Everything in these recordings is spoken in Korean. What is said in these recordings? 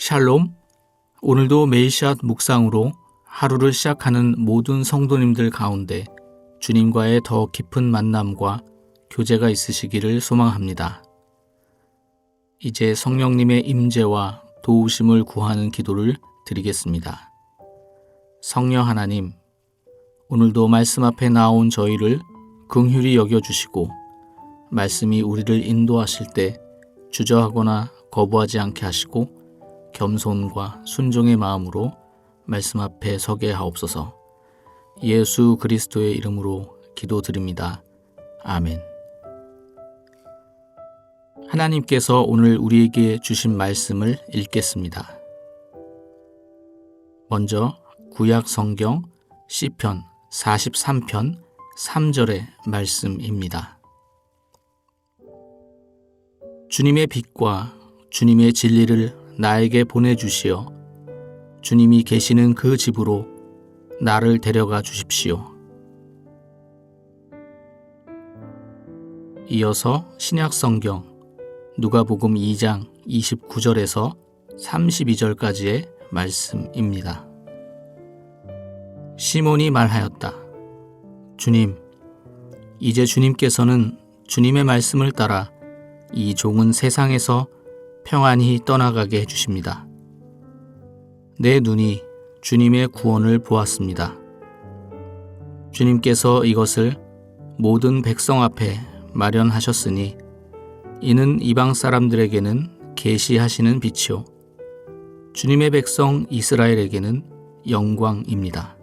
샬롬, 오늘도 메시앗 묵상으로 하루를 시작하는 모든 성도님들 가운데 주님과의 더 깊은 만남과 교제가 있으시기를 소망합니다. 이제 성령님의 임재와 도우심을 구하는 기도를 드리겠습니다. 성령 하나님, 오늘도 말씀 앞에 나온 저희를 긍휼히 여겨주시고 말씀이 우리를 인도하실 때 주저하거나 거부하지 않게 하시고 겸손과 순종의 마음으로 말씀 앞에 서게 하옵소서. 예수 그리스도의 이름으로 기도드립니다. 아멘. 하나님께서 오늘 우리에게 주신 말씀을 읽겠습니다. 먼저 구약 성경 시편 43편 3절의 말씀입니다. 주님의 빛과 주님의 진리를 나에게 보내주시어 주님이 계시는 그 집으로 나를 데려가 주십시오. 이어서 신약성경 누가복음 2장 29절에서 32절까지의 말씀입니다. 시몬이 말하였다. 주님, 이제 주님께서는 주님의 말씀을 따라 이 종은 세상에서 평안히 떠나가게 해주십니다. 내 눈이 주님의 구원을 보았습니다. 주님께서 이것을 모든 백성 앞에 마련하셨으니 이는 이방 사람들에게는 계시하시는 빛이요 주님의 백성 이스라엘에게는 영광입니다.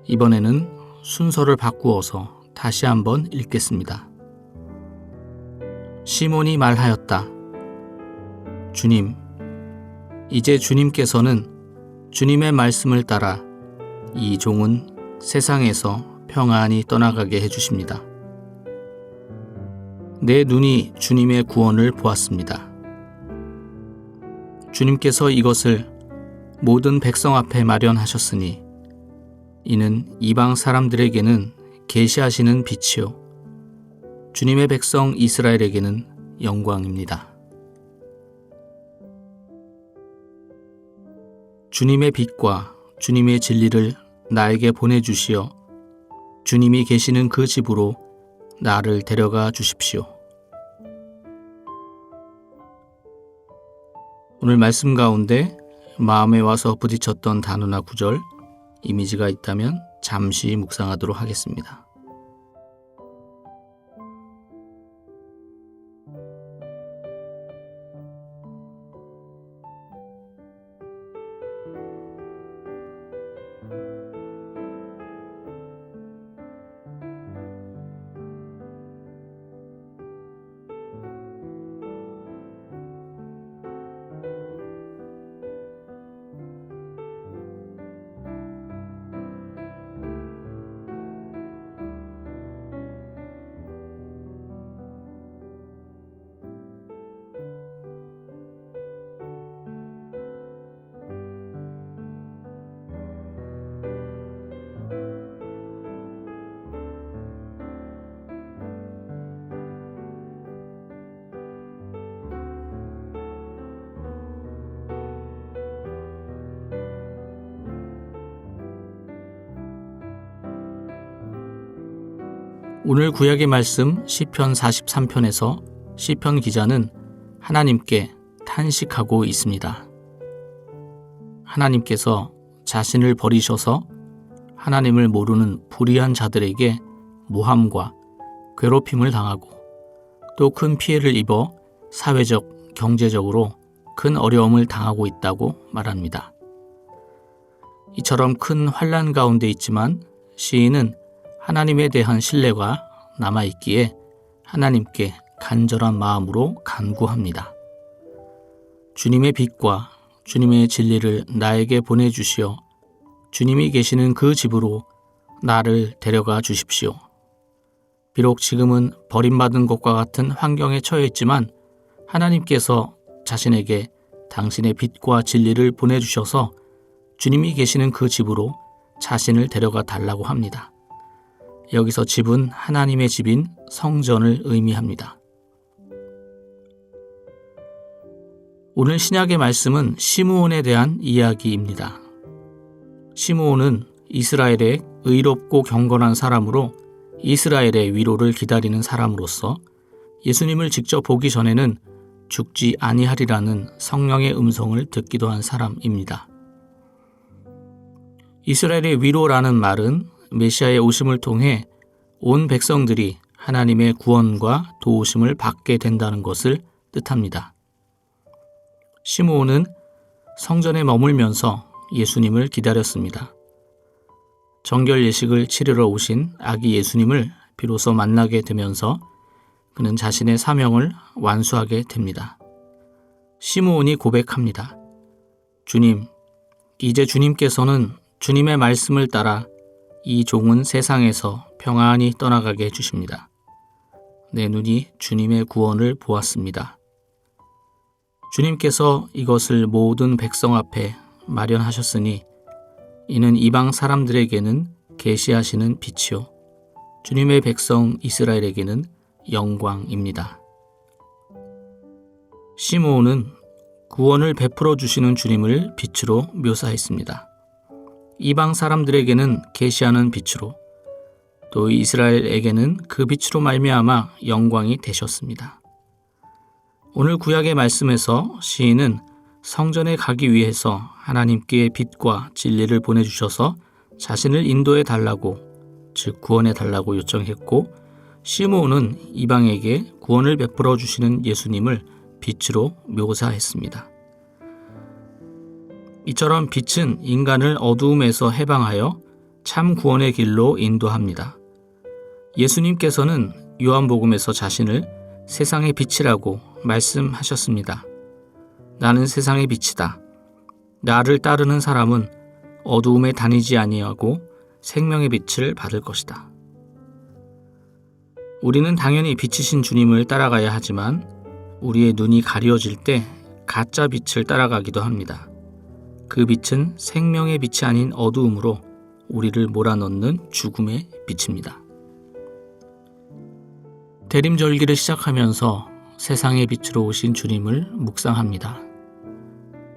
이번에는 순서를 바꾸어서 다시 한번 읽겠습니다. 시몬이 말하였다. 주님, 이제 주님께서는 주님의 말씀을 따라 이 종은 세상에서 평안히 떠나가게 해주십니다. 내 눈이 주님의 구원을 보았습니다. 주님께서 이것을 모든 백성 앞에 마련하셨으니 이는 이방 사람들에게는 계시하시는 빛이요 주님의 백성 이스라엘에게는 영광입니다. 주님의 빛과 주님의 진리를 나에게 보내주시어 주님이 계시는 그 집으로 나를 데려가 주십시오. 오늘 말씀 가운데 마음에 와서 부딪혔던 단어나 구절, 이미지가 있다면 잠시 묵상하도록 하겠습니다. 오늘 구약의 말씀 시편 43편에서 시편 기자는 하나님께 탄식하고 있습니다. 하나님께서 자신을 버리셔서 하나님을 모르는 불의한 자들에게 모함과 괴롭힘을 당하고 또 큰 피해를 입어 사회적, 경제적으로 큰 어려움을 당하고 있다고 말합니다. 이처럼 큰 환난 가운데 있지만 시인은 하나님에 대한 신뢰가 남아있기에 하나님께 간절한 마음으로 간구합니다. 주님의 빛과 주님의 진리를 나에게 보내주시어 주님이 계시는 그 집으로 나를 데려가 주십시오. 비록 지금은 버림받은 것과 같은 환경에 처해 있지만 하나님께서 자신에게 당신의 빛과 진리를 보내주셔서 주님이 계시는 그 집으로 자신을 데려가 달라고 합니다. 여기서 집은 하나님의 집인 성전을 의미합니다. 오늘 신약의 말씀은 시므온에 대한 이야기입니다. 시므온은 이스라엘의 의롭고 경건한 사람으로 이스라엘의 위로를 기다리는 사람으로서 예수님을 직접 보기 전에는 죽지 아니하리라는 성령의 음성을 듣기도 한 사람입니다. 이스라엘의 위로라는 말은 메시아의 오심을 통해 온 백성들이 하나님의 구원과 도우심을 받게 된다는 것을 뜻합니다. 시므온은 성전에 머물면서 예수님을 기다렸습니다. 정결 예식을 치르러 오신 아기 예수님을 비로소 만나게 되면서 그는 자신의 사명을 완수하게 됩니다. 시므온이 고백합니다. 주님, 이제 주님께서는 주님의 말씀을 따라 이 종은 세상에서 평안히 떠나가게 해주십니다. 내 눈이 주님의 구원을 보았습니다. 주님께서 이것을 모든 백성 앞에 마련하셨으니 이는 이방 사람들에게는 계시하시는 빛이요 주님의 백성 이스라엘에게는 영광입니다. 시므온은 구원을 베풀어 주시는 주님을 빛으로 묘사했습니다. 이방 사람들에게는 계시하는 빛으로 또 이스라엘에게는 그 빛으로 말미암아 영광이 되셨습니다. 오늘 구약의 말씀에서 시인은 성전에 가기 위해서 하나님께 빛과 진리를 보내주셔서 자신을 인도해 달라고, 즉 구원해 달라고 요청했고, 시므온은 이방에게 구원을 베풀어 주시는 예수님을 빛으로 묘사했습니다. 이처럼 빛은 인간을 어두움에서 해방하여 참 구원의 길로 인도합니다. 예수님께서는 요한복음에서 자신을 세상의 빛이라고 말씀하셨습니다. 나는 세상의 빛이다. 나를 따르는 사람은 어두움에 다니지 아니하고 생명의 빛을 받을 것이다. 우리는 당연히 빛이신 주님을 따라가야 하지만 우리의 눈이 가려질 때 가짜 빛을 따라가기도 합니다. 그 빛은 생명의 빛이 아닌 어두움으로 우리를 몰아넣는 죽음의 빛입니다. 대림절기를 시작하면서 세상의 빛으로 오신 주님을 묵상합니다.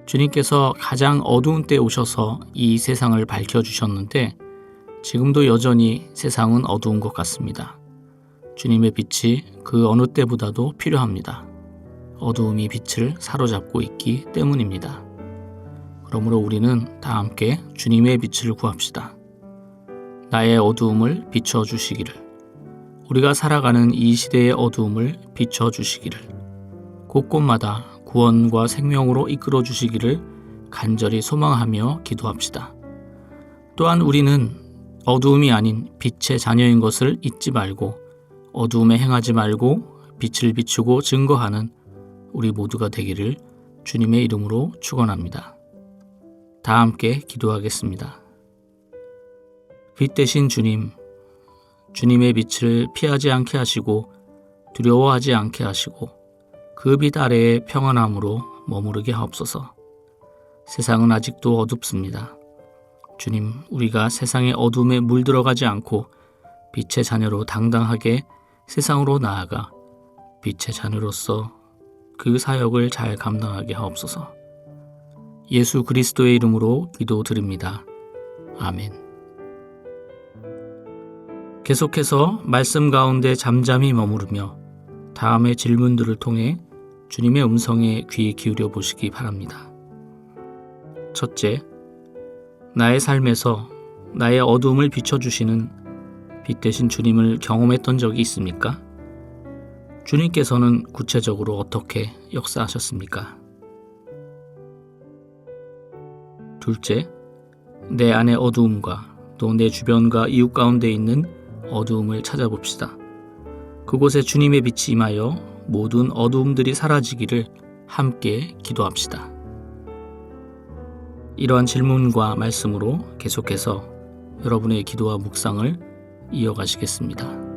주님께서 가장 어두운 때 오셔서 이 세상을 밝혀주셨는데 지금도 여전히 세상은 어두운 것 같습니다. 주님의 빛이 그 어느 때보다도 필요합니다. 어두움이 빛을 사로잡고 있기 때문입니다. 그러므로 우리는 다 함께 주님의 빛을 구합시다. 나의 어두움을 비춰주시기를, 우리가 살아가는 이 시대의 어두움을 비춰주시기를, 곳곳마다 구원과 생명으로 이끌어 주시기를 간절히 소망하며 기도합시다. 또한 우리는 어두움이 아닌 빛의 자녀인 것을 잊지 말고 어두움에 행하지 말고 빛을 비추고 증거하는 우리 모두가 되기를 주님의 이름으로 축원합니다. 다 함께 기도하겠습니다. 빛 대신 주님, 주님의 빛을 피하지 않게 하시고 두려워하지 않게 하시고 그 빛 아래의 평안함으로 머무르게 하옵소서. 세상은 아직도 어둡습니다. 주님, 우리가 세상의 어둠에 물들어가지 않고 빛의 자녀로 당당하게 세상으로 나아가 빛의 자녀로서 그 사역을 잘 감당하게 하옵소서. 예수 그리스도의 이름으로 기도드립니다. 아멘. 계속해서 말씀 가운데 잠잠히 머무르며 다음의 질문들을 통해 주님의 음성에 귀 기울여 보시기 바랍니다. 첫째, 나의 삶에서 나의 어두움을 비춰주시는 빛 대신 주님을 경험했던 적이 있습니까? 주님께서는 구체적으로 어떻게 역사하셨습니까? 둘째, 내 안의 어두움과 또 내 주변과 이웃 가운데 있는 어두움을 찾아봅시다. 그곳에 주님의 빛이 임하여 모든 어두움들이 사라지기를 함께 기도합시다. 이러한 질문과 말씀으로 계속해서 여러분의 기도와 묵상을 이어가시겠습니다.